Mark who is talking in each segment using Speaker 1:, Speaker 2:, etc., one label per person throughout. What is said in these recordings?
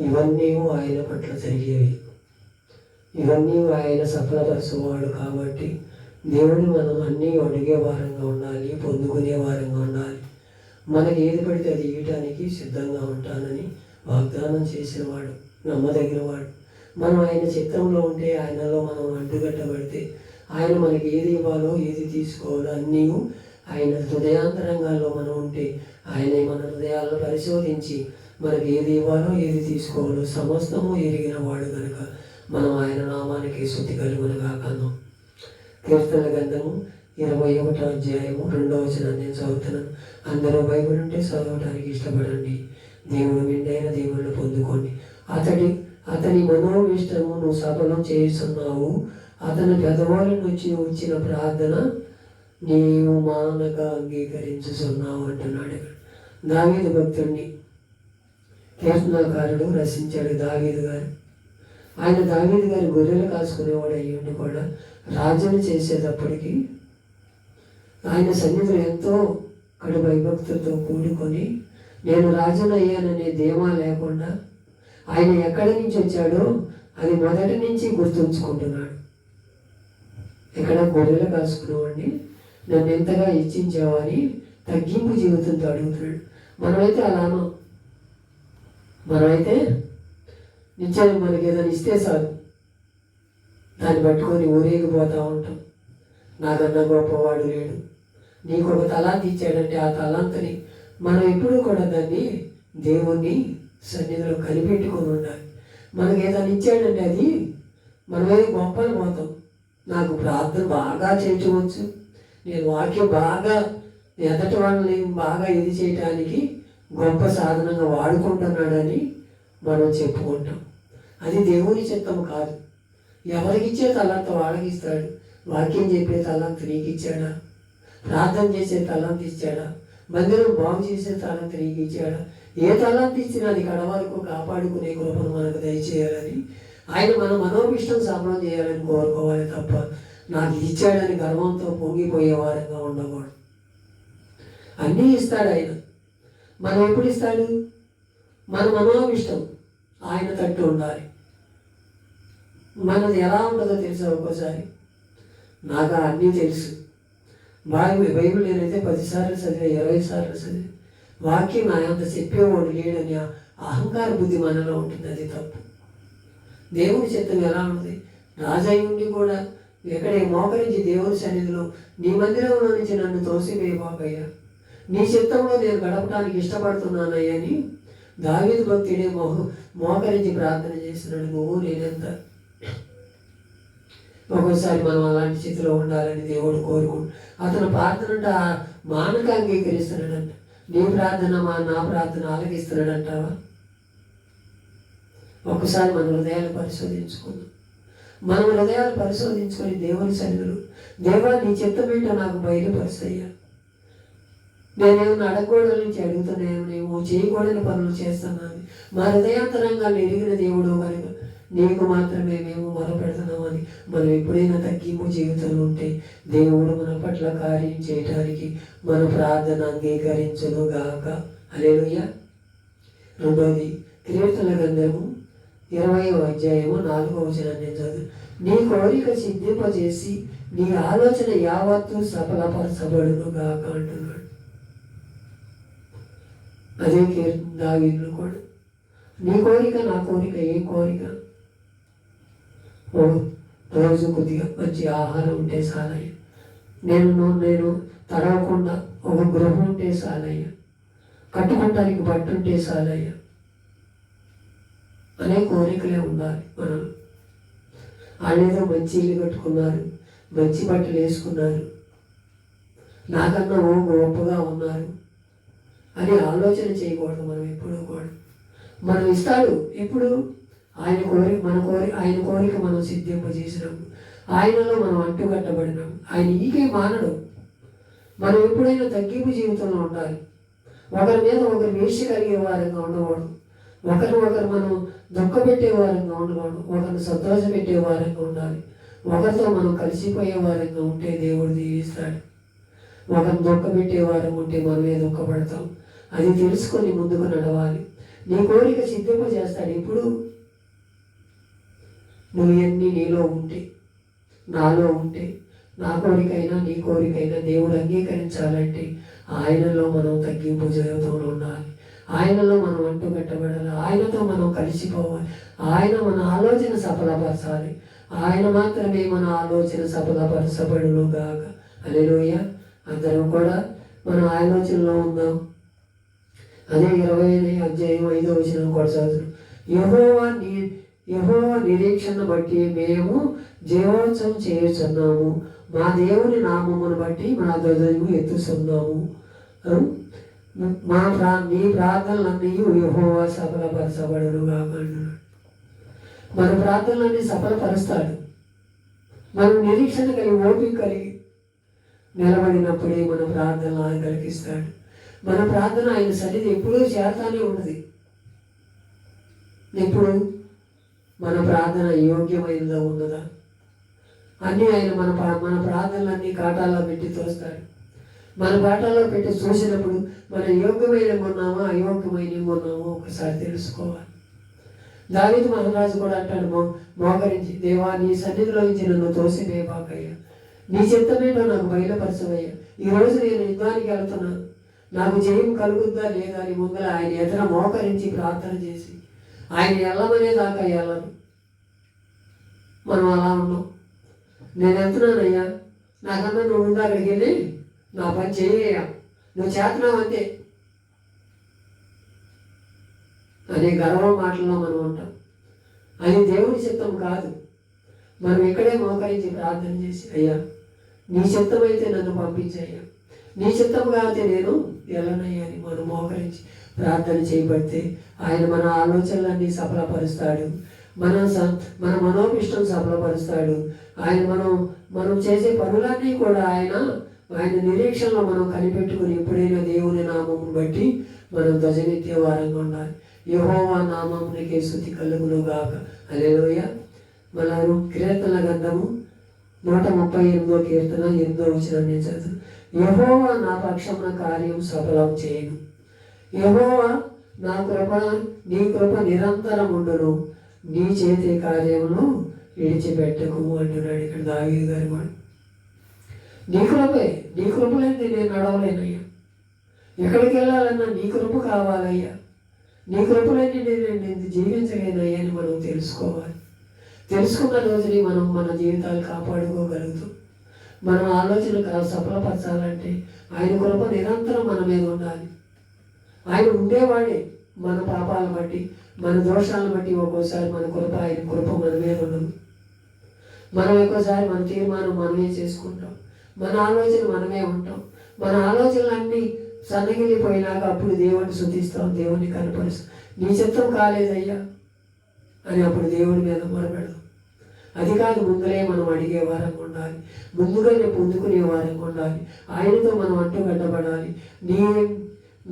Speaker 1: ఇవన్నీ ఆయన పట్ల జరిగేవి. ఇవన్నీ ఆయన సఫలపరచువాడు కాబట్టి దేవుడు మనం అన్నీ అడిగే వారంగా ఉండాలి, పొందుకునే వారంగా ఉండాలి. మనకి ఏది పడితే అది ఇవ్వటానికి సిద్ధంగా ఉంటానని వాగ్దానం చేసినవాడు, నమ్మదగినవాడు. మనం ఆయన చిత్తంలో ఉంటే, ఆయనలో మనం అడ్డుకట్టబడితే, ఆయన మనకి ఏది ఇవ్వాలో ఏది తీసుకోవాలో అన్నీ ఆయన హృదయాంతరంగాల్లో మనం ఉంటే, ఆయన మన హృదయాలను పరిశోధించి మనకి ఏది ఇవ్వాలో ఏది తీసుకోవాలో సమస్తము ఎరిగిన వాడు కనుక మనం ఆయన నామానికి స్తుతి కలుగునుగాక. కీర్తన గ్రంథము 21వ అధ్యాయము 2వ వచనాన్ని నేను చదువుతున్నాను. అందరూ బైబిల్ ఉంటే చదవడానికి ఇష్టపడండి. దేవుడు మెండైన దేవుళ్ళు పొందుకోండి. అతని మనోవిష్టము నువ్వు సఫలం చేస్తున్నావు. అతని పెదవాళ్ళ నుంచి వచ్చిన ప్రార్థన నీవు మానక అంగీకరించుతున్నావు అంటున్నాడు. దావీదు భక్తుడిని కీర్తనాకారుడు రచించాడు. దావీదు గారు, ఆయన దావీదు గారు గొర్రెలు కాసుకునేవాడు అయ్యుండి కూడా రాజును చేసేటప్పటికి ఆయన సన్నిధిలో ఎంతో కడు భయభక్తులతో కూడుకొని నేను రాజును అయ్యాననే ధీమా లేకుండా ఆయన ఎక్కడి నుంచి వచ్చాడో అది మొదటి నుంచి గుర్తుంచుకుంటున్నాడు. ఇక్కడ గొర్రెలు కాసుకునేవాడిని, నన్ను ఎంతగా ఇచ్చించావని తగ్గింపు జీవితంతో అడుగుతున్నాడు. మనమైతే అలానో, మనమైతే నిత్యం మనకి ఏదైనా ఇస్తే చాలు దాన్ని పట్టుకొని ఊరేగిపోతూ ఉంటాం. నాకన్నా గొప్పవాడు లేడు, నీకు ఒక తలాంతి ఇచ్చాడంటే ఆ తలాంతిని మనం ఎప్పుడూ కూడా దాన్ని దేవుణ్ణి సన్నిధిలో కనిపెట్టుకొని ఉండాలి. మనకి ఏదైనా ఇచ్చాడంటే అది మనమే గొప్పలు పోతాం. నాకు ప్రార్థన బాగా చేయవచ్చు, నేను వాక్యం బాగా ఎదటి వాళ్ళని బాగా ఇది చేయటానికి గొప్ప సాధనంగా వాడుకుంటున్నాడని మనం చెప్పుకుంటాం. అది దేవుని చిత్తం కాదు. ఎవరికి ఇచ్చే తలాంత వాళ్ళకి ఇస్తాడు. వాక్యం చెప్పే తలాంత నీకు ఇచ్చాడా? ప్రార్థన చేసే తలాంత ఇచ్చాడా? మందిరం బాగు చేసే తలాంత నీకు ఇచ్చాడా? ఏ తలాంత ఇచ్చినా అది కడవరకు కాపాడుకునే కృపను మనకు దయచేయాలని, ఆయన మన మనోభిష్టం సఫలం చేయాలని కోరుకోవాలి తప్ప నాకు ఇచ్చాడని గర్వంతో పొంగిపోయే వారంగా ఉండకూడదు. అన్నీ ఇస్తాడు ఆయన. మనం ఎప్పుడు ఇస్తాడు? మన మనోభిష్టం ఆయన తట్టు ఉండాలి. మనది ఎలా ఉంటుందో తెలుసా? ఒక్కోసారి నాకు అన్నీ తెలుసు, బైబిల్ నేనైతే 10 సార్లు చదివా, 20 సార్లు చదివా, వాక్యం నా అంత చెప్పేవాడు లేడని అహంకార బుద్ధి మనలో ఉంటుంది. అది తప్పు. దేవుని చిత్తం ఎలా ఉంది? రాజయ్య ఉండి కూడా ఎక్కడే మోకరించి దేవుని సన్నిధిలో నీ మందిరంలో నుంచి నన్ను తోసివేయబాకయ్యా, నీ చిత్తంలో నేను గడపడానికి ఇష్టపడుతున్నానయ్యా అని దావీదు భక్తుడే మోకరించి ప్రార్థన చేస్తున్నాడు. నువ్వు నేనెంత. ఒక్కోసారి మనం అలాంటి స్థితిలో ఉండాలని దేవుడు కోరుకుంటు అతను ప్రార్థన మానక అంగీకరిస్తున్నాడంట. నీ ప్రార్థన నా ప్రార్థన ఆలకిస్తున్నాడంటావా? ఒక్కసారి మన హృదయాలు పరిశోధించుకుందాం. మన హృదయాలు పరిశోధించుకొని దేవుని సన్నిధిలో, దేవా నీ చిత్తమేంటో నాకు బయలుపరుస్తయ్యా, నేనేమన్నా అడగకూడదు నుంచి అడుగుతున్నాయేమో, చేయకూడని పనులు చేస్తున్నాను. మా హృదయాంతరంగాన్ని ఎరిగిన దేవుడు కనుక నీకు మాత్రమే మేము మొరపెడుతున్నామని మనం ఎప్పుడైనా తగ్గింపు జీవితంలో ఉంటే దేవుడు మన పట్ల కార్యం చేయడానికి మన ప్రార్థన అంగీకరించును గాక. హల్లెలూయా. రెండోది, కీర్తన గ్రంథము 20వ అధ్యాయము 4వ వచనాన్ని చదువు. నీ కోరిక సిద్ధింపజేసి నీ ఆలోచన యావత్తు సఫలపరచబడును గాక అంటున్నాడు. అదే దావీదును కూడా నీ కోరిక నా కోరిక. ఏం కోరిక? రోజు కొద్దిగా మంచి ఆహారం ఉంటే చాలయ్య, నేను తడవకుండా ఒక గృహం ఉంటే చాలయ్య, కట్టుకుంటానికి బట్టు ఉంటే చాలయ్య అనే కోరికలే ఉండాలి మనం. వాళ్ళేదో మంచి ఇల్లు కట్టుకున్నారు, మంచి బట్టలు వేసుకున్నారు, నాకన్నా గొప్పగా ఉన్నారు అని ఆలోచన చేయకూడదు. మనం ఎప్పుడూ కూడా మనం ఇస్తాడు ఎప్పుడు ఆయన కోరిక, ఆయన కోరిక మనం సిద్ధింపజేసినాము, ఆయనలో మనం అంటుకట్టబడినాము. ఆయన ఈకే మానడు. మనం ఎప్పుడైనా తగ్గింపు జీవితంలో ఉండాలి. ఒకరి మీద ఒకరు వేసి కలిగే వారంగా ఉండకూడదు. ఒకరు మనం దుఃఖపెట్టే వారంగా ఉండకూడదు. ఒకరిని సంతోష పెట్టే వారంగా ఉండాలి. ఒకరితో మనం కలిసిపోయే వారంగా ఉంటే దేవుడు దీవిస్తాడు. ఒకరిని దుఃఖపెట్టే వారం ఉంటే మనమే దుఃఖపడతాం. అది తెలుసుకొని ముందుకు నడవాలి. నీ కోరిక సిద్ధింప చేస్తాడు. ఇప్పుడు నువ్వు ఎన్ని నీలో ఉంటే, నాలో ఉంటే, నా కోరికైనా నీ కోరికైనా దేవుడు అంగీకరించాలంటే ఆయనలో మనం తగ్గింపు జీవితంలో ఉండాలి. ఆయనలో మనం అంటుకట్టబడాలి. ఆయనతో మనం కలిసిపోవాలి. ఆయన మన ఆలోచన సఫలపరచాలి. ఆయన మాత్రమే మన ఆలోచన సఫలపరచబడును గాక. హల్లెలూయా. అందరం కూడా మన ఆలోచనలో ఉందాం. అదే 20వ అధ్యాయం 5వ వచనం కూడా చదువు. యెహోవా నిరీక్షణ బట్టి మేము జీవోత్సవం చేయుచున్నాము. మా దేవుని నామమును బట్టి మా ధ్వజము ఎత్తుతున్నాము. నీ ప్రార్థనలన్నీ యెహోవా సఫలపరచబడును గాక అంటున్నాడు. మన ప్రార్థనలన్నీ సఫలపరుస్తాడు. మనం నిరీక్షణ కలిగి ఓపిక కలిగి నిలబడినప్పుడే మన ప్రార్థనలు ఆయన కలిగిస్తాడు. మన ప్రార్థన ఆయన సన్నిధి ఎప్పుడూ చేరతానే ఉన్నది. ఇప్పుడు మన ప్రార్థన యోగ్యమైనదా ఉన్నదా అన్నీ ఆయన మన ప్రార్థనలన్నీ కాటాల్లో పెట్టి తోస్తాడు. మన కాటాల్లో పెట్టి చూసినప్పుడు మన యోగ్యమైన ఉన్నామో అయోగ్యమైన ఉన్నామో ఒకసారి తెలుసుకోవాలి. దావీదు మహారాజు కూడా అంటాడు, మోకరించి, దేవా నీ సన్నిధిలో నుంచి నన్ను తోసివేయబాకయ్యా, నీ చిత్తమేంటో నాకు బయలుపరచవయ్యా. ఈరోజు నేను యుద్ధానికి వెళ్తున్నాను, నాకు జయం కలుగుద్దా లేదా అని ముందర ఆయన ఎదుర మోకరించి ప్రార్థన చేసి ఆయన వెళ్ళమనే దాకా వెళ్ళను. మనం అలా ఉన్నాం. నేను వెళ్తున్నానయ్యా, నాకన్నా నువ్వు ముందు అక్కడికి వెళ్ళి నా పని చేయ్యా, నువ్వు చేస్తున్నావు అంతే అనే గర్వం మాటల్లో మనం ఉంటాం. అది దేవుని చిత్తం కాదు. మనం ఇక్కడే మోకరించి ప్రార్థన చేసి, అయ్యా నీ చిత్తం అయితే నన్ను పంపించయ్యా, నీ చిత్తం కాకపోతే నేను వెళ్ళనయ్యా అని మనం మోకరించి ప్రార్థన చేయబడితే ఆయన మన ఆలోచనలన్నీ సఫలపరుస్తాడు. మన మనోభిష్టం సఫలపరుస్తాడు. ఆయన మనం చేసే పనులన్నీ కూడా ఆయన నిరీక్షణలో మనం కనిపెట్టుకుని ఎప్పుడైనా దేవుని నామమును బట్టి మనం ధ్వజమెత్తే వారంగా ఉండాలి. యెహోవా నామమునకే స్తుతి కలుగును గాక. హల్లెలూయా. మన కీర్తనల గ్రంథము 138వ కీర్తన 8వ వచనం నేను చదువు. యెహోవా నా పక్షమున కార్యం సఫలం చేయను. యెహోవా నీ కృప నిరంతరం ఉండును, నీ చేతి కార్యమును విడిచిపెట్టకు అంటున్నాడు ఇక్కడ దావీదు గారు కూడా. నీ కృపలేంది నేను నడవలేనయ్యా, ఎక్కడికి వెళ్ళాలన్నా నీ కృప కావాలయ్యా, నీ కృపలేంది నేను జీవించలేనయ్యా అని మనం తెలుసుకోవాలి. తెలుసుకున్న రోజుని మనం మన జీవితాలు కాపాడుకోగలుగుతాం. మనం ఆలోచన సఫలపరచాలంటే ఆయన కృప నిరంతరం మన మీద ఉండాలి. ఆయన ఉండేవాడే మన పాపాలను బట్టి మన దోషాలను బట్టి ఒక్కోసారి మన కృప ఆయన కృప మన మీద ఉండదు. మనం ఒక్కోసారి మన తీర్మానం మనమే చేసుకుంటాం, మన ఆలోచన మనమే ఉంటాం. మన ఆలోచనలన్నీ సన్నగిలిపోయినాక అప్పుడు దేవుడిని స్తుతిస్తాం, దేవుడిని కనపరుస్తాం. నీ చిత్తం కాలేదయ్యా అని అప్పుడు దేవుడి మీద మొరపెడదాం. అది కాదు, ముందులే మనం అడిగే వారంగా ఉండాలి, ముందుగానే పొందుకునే వారంగా ఉండాలి. ఆయనతో మనం అంటుగడ్డబడాలి.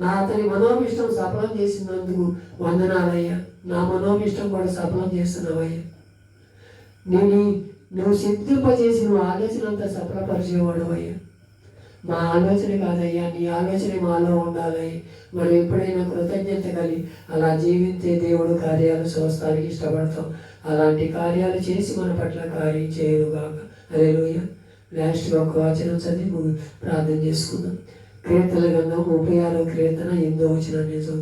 Speaker 1: నా అతని మనోభిష్టం సఫలం చేసినందుకు వందనాలయ్యా, నా మనోభిష్టం కూడా సఫలం చేస్తున్నావయ్యా. నువ్వు సిద్ధింపజేసి నువ్వు ఆలోచన అంతా సఫలపరిచేవాడు అయ్యా. మా ఆలోచన కాదయ్యా, నీ ఆలోచన మాలో ఉండాలయ్యా. మనం ఎప్పుడైనా కృతజ్ఞత కలిగి అలా జీవించే దేవుడు కార్యాలు చూస్తానికి ఇష్టపడతాం. అలాంటి కార్యాలు చేసి మన పట్ల కార్యం చేయరుగాక. హల్లెలూయా. లాస్ట్గా ఒక వచనం చదివి ప్రార్థన చేసుకుందాం. కీర్తనల గ్రంథం 36వ కీర్తన 8వ వచనం నిజం.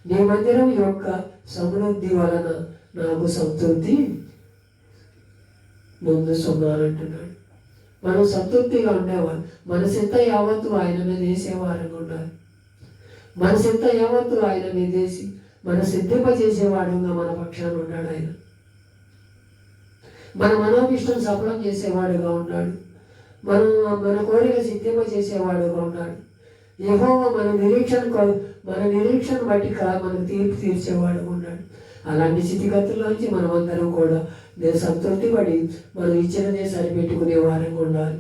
Speaker 1: నీ మందిరం యొక్క సమృద్ధి వలన నాకు సంతృప్తి ముందు సున్నానంటున్నాడు. మనం సంతృప్తిగా ఉండేవారు. మనసెంత యావత్తు ఆయన మీద వేసేవారంగా ఉండాలి. మనసెంత యావత్తు ఆయన మీద వేసి మన సిద్ధింపజేసేవాడుగా మన పక్షాన ఉన్నాడు ఆయన. మన మనోభిష్టం సఫలం చేసేవాడుగా ఉన్నాడు. మన కోరిక సిద్ధింపజేసేవాడుగా ఉన్నాడు. యెహోవా మన నిరీక్షణ బట్టి మనకు తీర్పు తీర్చేవాడుగా ఉన్నాడు. అలాంటి స్థితిగతుల్లోంచి మనమందరం కూడా నేను సంతృప్తి పడి మనం ఇచ్చినదే సరిపెట్టుకునే వారంగా ఉండాలి.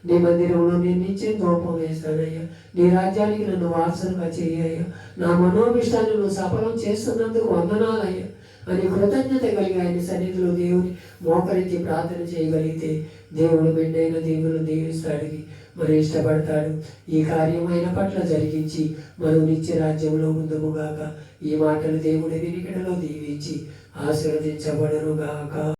Speaker 1: నీ మందిరంలో నేను ఇచ్చే దూపం వేస్తానయ్యా, నీ రాజ్యానికి నన్ను వారసులుగా చేయ్యా, నా మనోభిష్టాన్ని నువ్వు సఫలం చేస్తున్నందుకు వందనాలయ్యా అని కృతజ్ఞత కలిగి ఆయన సన్నిధిలో దేవుని మోకరించి ప్రార్థన చేయగలిగితే దేవుడు బిడ్డైన దేవుడు దీవిస్తాడని మరి ఇష్టపడతాడు. ఈ కార్యమైన పట్ల జరిగించి మనం నిత్య రాజ్యంలో ఉందముగాక. ఈ మాటలు దేవుడి వినికిడిలో దీవించి ఆశీర్వదించబడునుగాక.